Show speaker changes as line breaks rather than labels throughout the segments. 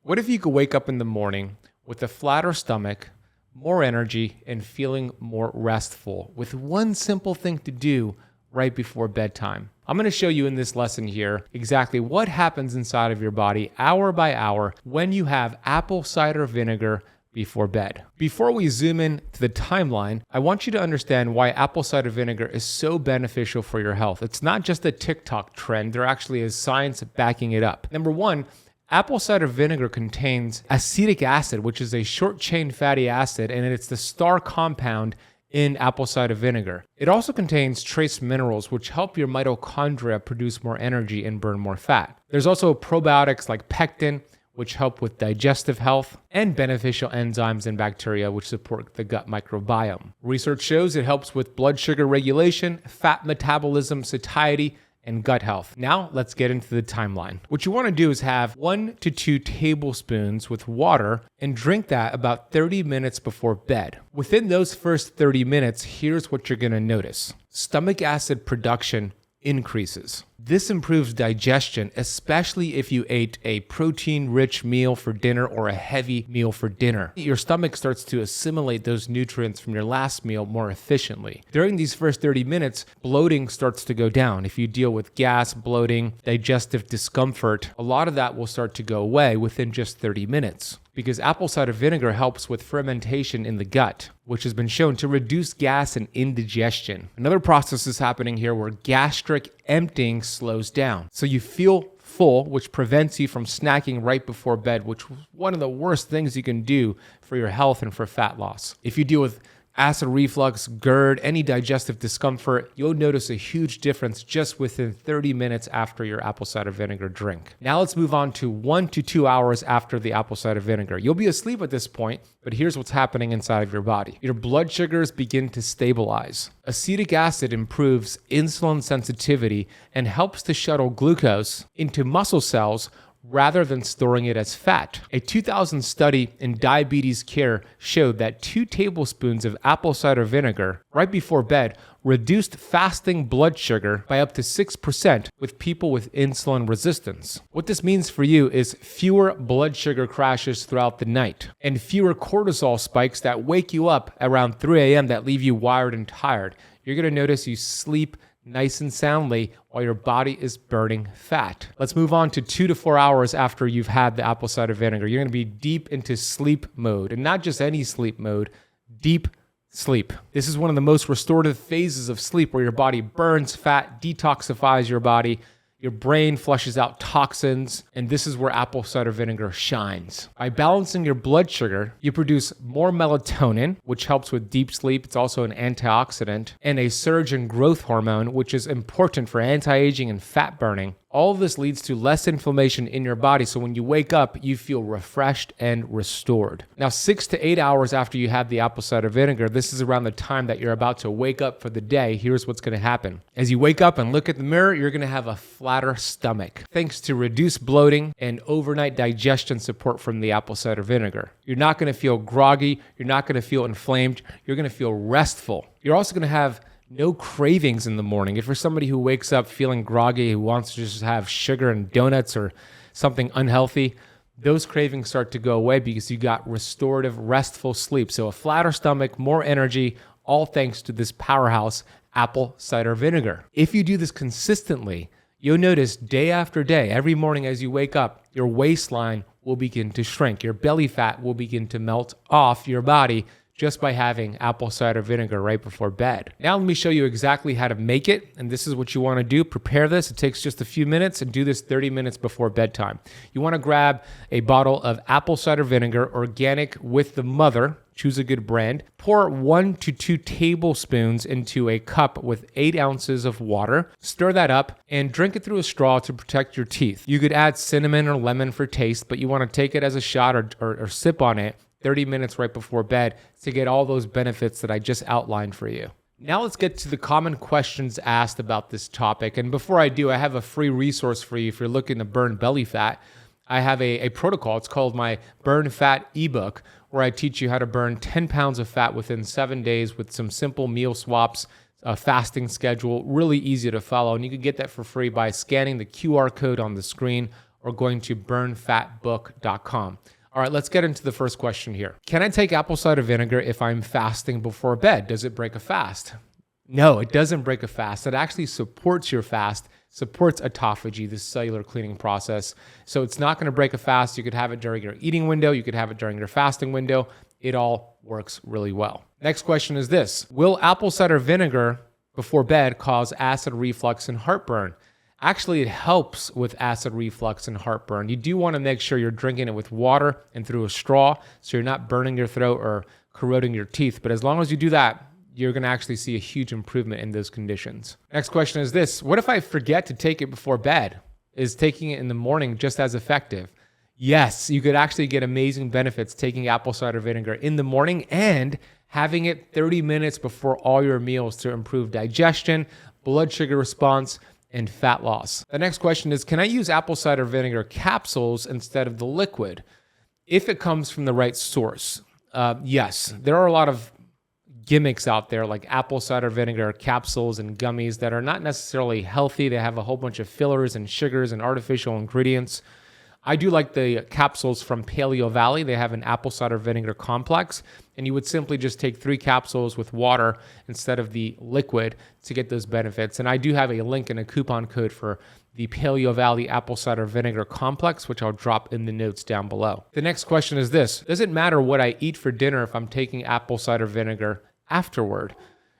What if you could wake up in the morning with a flatter stomach, more energy, and feeling more restful with one simple thing to do right before bedtime? I'm going to show you in this lesson here exactly what happens inside of your body hour by hour when you have apple cider vinegar before bed. Before we zoom in to the timeline, I want you to understand why apple cider vinegar is so beneficial for your health. It's not just a TikTok trend. There actually is science backing it up. Number one, apple cider vinegar contains acetic acid, which is a short-chain fatty acid, and it's the star compound in apple cider vinegar. It also contains trace minerals, which help your mitochondria produce more energy and burn more fat. There's also probiotics like pectin, which help with digestive health, and beneficial enzymes and bacteria, which support the gut microbiome. Research shows it helps with blood sugar regulation, fat metabolism, satiety, and gut health. Now, let's get into the timeline. What you want to do is have 1 to 2 tablespoons with water and drink that about 30 minutes before bed. Within those first 30 minutes, here's what you're going to notice. Stomach acid production increases. This improves digestion, especially if you ate a protein-rich meal for dinner or a heavy meal for dinner. Your stomach starts to assimilate those nutrients from your last meal more efficiently. During these first 30 minutes, bloating starts to go down. If you deal with gas, bloating, digestive discomfort, a lot of that will start to go away within just 30 minutes. Because apple cider vinegar helps with fermentation in the gut, which has been shown to reduce gas and indigestion. Another process is happening here where gastric emptying slows down. So you feel full, which prevents you from snacking right before bed, which is one of the worst things you can do for your health and for fat loss. If you deal with acid reflux, GERD, any digestive discomfort, you'll notice a huge difference just within 30 minutes after your apple cider vinegar drink. Now let's move on to 1 to 2 hours after the apple cider vinegar. You'll be asleep at this point, but here's what's happening inside of your body. Your blood sugars begin to stabilize. Acetic acid improves insulin sensitivity and helps to shuttle glucose into muscle cells rather than storing it as fat. A 2000 study in diabetes care showed that 2 tablespoons of apple cider vinegar right before bed reduced fasting blood sugar by up to 6% with people with insulin resistance. What this means for you is fewer blood sugar crashes throughout the night and fewer cortisol spikes that wake you up around 3 a.m. that leave you wired and tired. You're going to notice you sleep nice and soundly while your body is burning fat. Let's move on to 2 to 4 hours after you've had the apple cider vinegar. You're going to be deep into sleep mode, and not just any sleep mode, deep sleep. This is one of the most restorative phases of sleep where your body burns fat, detoxifies your body, your brain flushes out toxins, and this is where apple cider vinegar shines. By balancing your blood sugar, you produce more melatonin, which helps with deep sleep. It's also an antioxidant, and a surge in growth hormone, which is important for anti-aging and fat burning. All of this leads to less inflammation in your body, so when you wake up, you feel refreshed and restored. Now, 6 to 8 hours after you have the apple cider vinegar, this is around the time that you're about to wake up for the day. Here's what's going to happen. As you wake up and look at the mirror, you're going to have a flatter stomach, thanks to reduced bloating and overnight digestion support from the apple cider vinegar. You're not going to feel groggy. You're not going to feel inflamed. You're going to feel restful. You're also going to have no cravings in the morning. If you're somebody who wakes up feeling groggy, who wants to just have sugar and donuts or something unhealthy, those cravings start to go away because you got restorative, restful sleep. So a flatter stomach, more energy, all thanks to this powerhouse apple cider vinegar. If you do this consistently, you'll notice day after day, every morning as you wake up, your waistline will begin to shrink. Your belly fat will begin to melt off your body just by having apple cider vinegar right before bed. Now let me show you exactly how to make it, and this is what you want to do. Prepare this. It takes just a few minutes, and do this 30 minutes before bedtime. You want to grab a bottle of apple cider vinegar, organic with the mother. Choose a good brand. Pour 1 to 2 tablespoons into a cup with 8 ounces of water. Stir that up and drink it through a straw to protect your teeth. You could add cinnamon or lemon for taste, but you want to take it as a shot or sip on it 30 minutes right before bed to get all those benefits that I just outlined for you. Now let's get to the common questions asked about this topic. And before I do, I have a free resource for you if you're looking to burn belly fat. I have a protocol. It's called my Burn Fat ebook, where I teach you how to burn 10 pounds of fat within 7 days with some simple meal swaps, a fasting schedule, really easy to follow. And you can get that for free by scanning the QR code on the screen or going to burnfatbook.com. All right, let's get into the first question here. Can I take apple cider vinegar if I'm fasting before bed? Does it break a fast? No, it doesn't break a fast. It actually supports your fast, supports autophagy, the cellular cleaning process. So it's not going to break a fast. You could have it during your eating window. You could have it during your fasting window. It all works really well. Next question is this. Will apple cider vinegar before bed cause acid reflux and heartburn? Actually, it helps with acid reflux and heartburn. You do want to make sure you're drinking it with water and through a straw so you're not burning your throat or corroding your teeth. But as long as you do that, you're going to actually see a huge improvement in those conditions. Next question is this. What if I forget to take it before bed? Is taking it in the morning just as effective? Yes, you could actually get amazing benefits taking apple cider vinegar in the morning and having it 30 minutes before all your meals to improve digestion, blood sugar response, and fat loss. The next question is, can I use apple cider vinegar capsules instead of the liquid if it comes from the right source? Yes, there are a lot of gimmicks out there like apple cider vinegar capsules and gummies that are not necessarily healthy. They have a whole bunch of fillers and sugars and artificial ingredients. I do like the capsules from Paleo Valley. They have an apple cider vinegar complex, and you would simply just take 3 capsules with water instead of the liquid to get those benefits. And I do have a link and a coupon code for the Paleo Valley apple cider vinegar complex, which I'll drop in the notes down below. The next question is this. Does it matter what I eat for dinner if I'm taking apple cider vinegar afterward?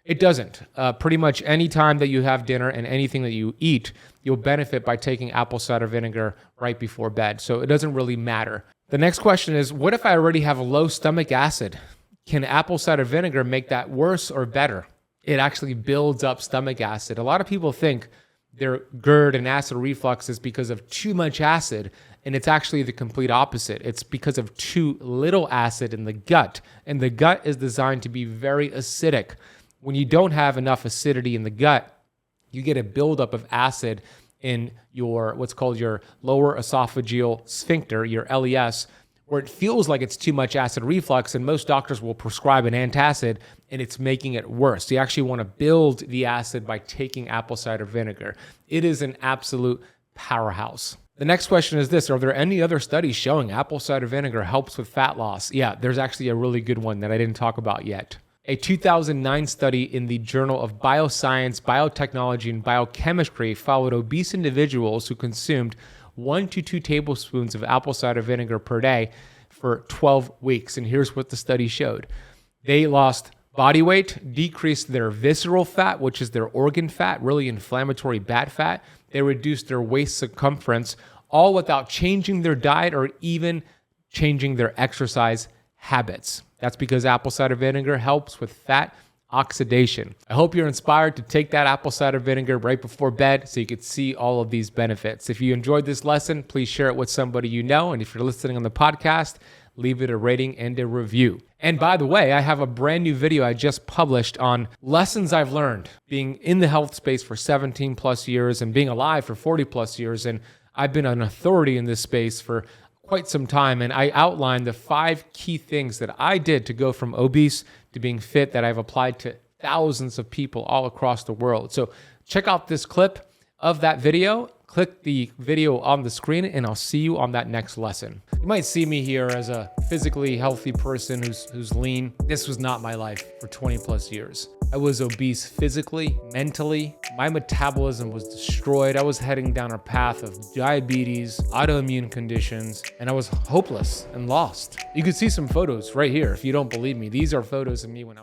It doesn't. Pretty much any time that you have dinner and anything that you eat, you'll benefit by taking apple cider vinegar right before bed. So it doesn't really matter. The next question is, what if I already have a low stomach acid? Can apple cider vinegar make that worse or better? It actually builds up stomach acid. A lot of people think their GERD and acid reflux is because of too much acid, and it's actually the complete opposite. It's because of too little acid in the gut, and the gut is designed to be very acidic. When you don't have enough acidity in the gut, you get a buildup of acid in your what's called your lower esophageal sphincter, your LES, where it feels like it's too much acid reflux, and most doctors will prescribe an antacid, and it's making it worse. You actually want to build the acid by taking apple cider vinegar. It is an absolute powerhouse. The next question is this. Are there any other studies showing apple cider vinegar helps with fat loss? Yeah, there's actually a really good one that I didn't talk about yet. A 2009 study in the Journal of Bioscience, Biotechnology, and Biochemistry followed obese individuals who consumed 1 to 2 tablespoons of apple cider vinegar per day for 12 weeks. And here's what the study showed. They lost body weight, decreased their visceral fat, which is their organ fat, really inflammatory bad fat. They reduced their waist circumference, all without changing their diet or even changing their exercise habits. That's because apple cider vinegar helps with fat oxidation. I hope you're inspired to take that apple cider vinegar right before bed so you could see all of these benefits. If you enjoyed this lesson, please share it with somebody you know. And if you're listening on the podcast, leave it a rating and a review. And by the way, I have a brand new video I just published on lessons I've learned being in the health space for 17 plus years and being alive for 40 plus years. And I've been an authority in this space for quite some time, and I outlined the 5 key things that I did to go from obese to being fit that I've applied to thousands of people all across the world. So check out this clip of that video, click the video on the screen, and I'll see you on that next lesson. You might see me here as a physically healthy person who's lean. This was not my life for 20 plus years. I was obese physically, mentally. My metabolism was destroyed. I was heading down a path of diabetes, autoimmune conditions, and I was hopeless and lost. You can see some photos right here if you don't believe me. These are photos of me when I was